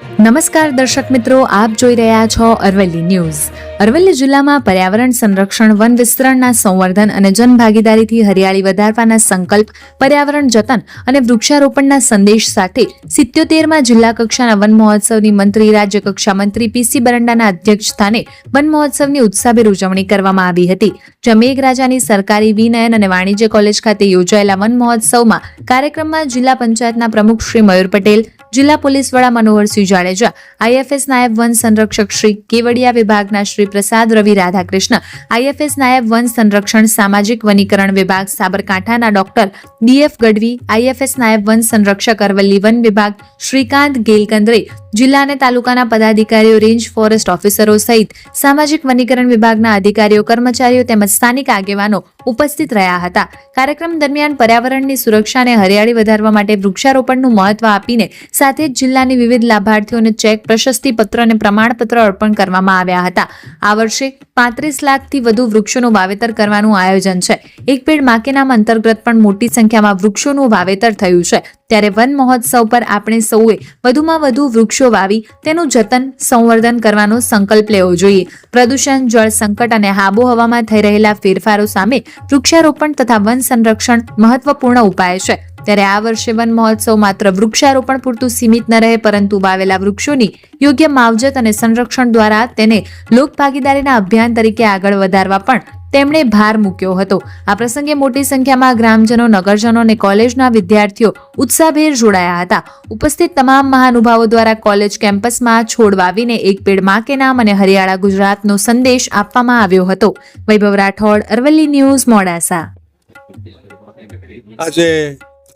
નમસ્કાર દર્શક મિત્રો, આપ જોઈ રહ્યા છો અરવલ્લી ન્યૂઝ. અરવલ્લી જિલ્લામાં પર્યાવરણ સંરક્ષણ, વન વિસ્તરણના સંવર્ધન અને જનભાગીદારીથી હરિયાળી વધારવાના સંકલ્પ, પર્યાવરણ જતન અને વૃક્ષારોપણના સંદેશ સાથે 77માં જિલ્લા કક્ષાના વન મહોત્સવની મંત્રી રાજ્ય કક્ષા મંત્રી પીસી બરંડાના અધ્યક્ષસ્થાને વન મહોત્સવની ઉત્સાહભેર ઉજવણી કરવામાં આવી હતી. જ્યાં મેઘરાજાની સરકારી વિનયન અને વાણિજ્ય કોલેજ ખાતે યોજાયેલા વન મહોત્સવમાં કાર્યક્રમમાં જિલ્લા પંચાયતના પ્રમુખ શ્રી મયુર પટેલ, જિલ્લા પોલીસ વડા મનોહરસિંહ જાડેજા, આઈએફએસ નાયબ વન સંરક્ષક શ્રી કેવડિયા, વિભાગના શ્રી પ્રસાદ રવિ રાધાકૃષ્ણ, આઈએફએસ નાયબ વન સંરક્ષણ સામાજિક વનીકરણ વિભાગ સાબરકાંઠાના ડોક્ટર ડીએફ ગઢવી, આઈએફએસ નાયબ વન સંરક્ષક અરવલ્લી વન વિભાગ શ્રીકાંત ગેલકંદ્રે, જિલ્લા અને તાલુકાના પદાધિકારીઓ, રેન્જ ફોરેસ્ટ ઓફિસરો સહિત સામાજિક વનીકરણ વિભાગના અધિકારીઓ, કર્મચારીઓ તેમજ સ્થાનિક આગેવાનો ઉપસ્થિત રહ્યા હતા. કાર્યક્રમ દરમિયાન પર્યાવરણની સુરક્ષા અને હરિયાળી વધારવા માટે વૃક્ષારોપણનું મહત્વ આપીને સાથે જ જિલ્લાની વિવિધ લાભાર્થીઓને ચેક, પ્રશસ્તિ પત્ર અને પ્રમાણપત્ર અર્પણ કરવામાં આવ્યા હતા. આ વર્ષે 35 લાખથી વધુ વૃક્ષોનું વાવેતર કરવાનું આયોજન છે. એક પેડ માં કે નામ અંતર્ગત પણ મોટી સંખ્યામાં વૃક્ષોનું વાવેતર થયું છે. ત્યારે વન મહોત્સવ પર આપણે સૌએ વધુમાં વધુ વૃક્ષો વાવી તેનું જતન, સંવર્ધન કરવાનો સંકલ્પ લેવો જોઈએ. પ્રદૂષણ, જળ સંકટ અને આબોહવામાં થઈ રહેલા ફેરફારો સામે વૃક્ષારોપણ તથા વન સંરક્ષણ મહત્વપૂર્ણ ઉપાય છે. ત્યારે આ વર્ષે વન મહોત્સવ માત્ર વૃક્ષારોપણ પૂરતું સીમિત ન રહે, પરંતુ વાવેલા વૃક્ષોની યોગ્ય માવજત અને સંરક્ષણ દ્વારા તેને લોકભાગીદારીના અભિયાન તરીકે આગળ વધારવા પણ તેમણે ભાર મૂક્યો હતો. આ પ્રસંગે મોટી સંખ્યામાં ગ્રામજનો, નગરજનો અને કોલેજના વિદ્યાર્થીઓ ઉત્સાહભેર જોડાયા હતા. ઉપસ્થિત તમામ મહાનુભાવો દ્વારા કોલેજ કેમ્પસમાં છોડ વાવીને એક પેડ માં કે નામ અને હરિયાળા ગુજરાતનો સંદેશ આપવામાં આવ્યો હતો. વૈભવ રાઠોડ, અરવલ્લી ન્યૂઝ, મોડાસા. આજે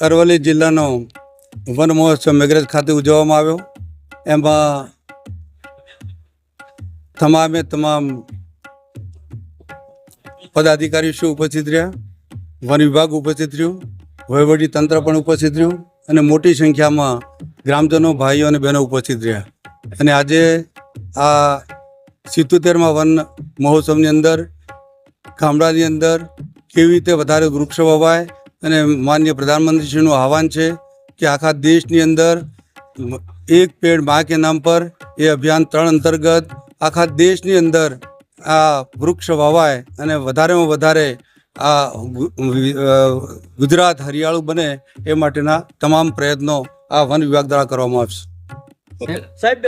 અરવલ્લી જિલ્લાનો વન મહોત્સવ મેઘરજ ખાતે ઉજવવામાં આવ્યો. એમાં તમામ પદાધિકારીઓ શું ઉપસ્થિત રહ્યા, વન વિભાગ ઉપસ્થિત રહ્યું, વહીવટી તંત્ર પણ ઉપસ્થિત રહ્યું અને મોટી સંખ્યામાં ગ્રામજનો, ભાઈઓ અને બહેનો ઉપસ્થિત રહ્યા. અને આજે આ 77માં વન મહોત્સવની અંદર ગામડાની અંદર કેવી રીતે વધારે વૃક્ષો વવાય અને માનનીય પ્રધાનમંત્રીશ્રીનું આહવાન છે કે આખા દેશની અંદર એક પેડ માં કે નામ પર એ અભિયાન 3 અંતર્ગત આખા દેશની અંદર આ વૃક્ષ વવાય અને વધારેમાં વધારે આ ગુજરાત હરિયાળું બને એ માટેના તમામ પ્રયત્નો આ વન વિભાગ દ્વારા કરવામાં આવશે. સાહેબ,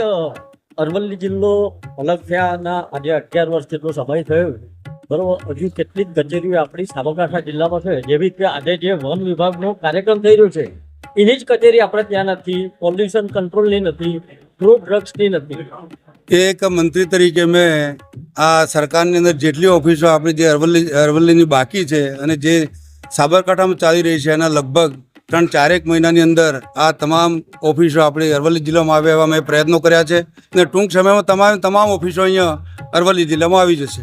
અરવલ્લી જિલ્લો અલગ થયાના આજે 11 વર્ષ જેટલો સમય થયો, બરોબર. હજુ કેટલીક કચેરીઓ આપણી સાબરકાંઠા જિલ્લામાં છે, જેવી રીતે આજે જે વન વિભાગનો કાર્યક્રમ થઈ રહ્યો છે એની જ કચેરી આપણે ત્યાં નથી, પોલ્યુશન કંટ્રોલની નથી, ફ્રૂટ ડ્રગ્સની નથી. એક મંત્રી તરીકે મેં આ સરકારની અંદર જેટલી ઓફિસો આપણી જે અરવલ્લીની બાકી છે અને જે સાબરકાંઠામાં ચાલી રહી છે એના લગભગ 3-4 મહિનાની અંદર આ તમામ ઓફિસો આપણી અરવલ્લી જિલ્લામાં આવે એવા મેં પ્રયત્નો કર્યા છે અને ટૂંક સમયમાં તમામ ઓફિસો અહીંયા અરવલ્લી જિલ્લામાં આવી જશે.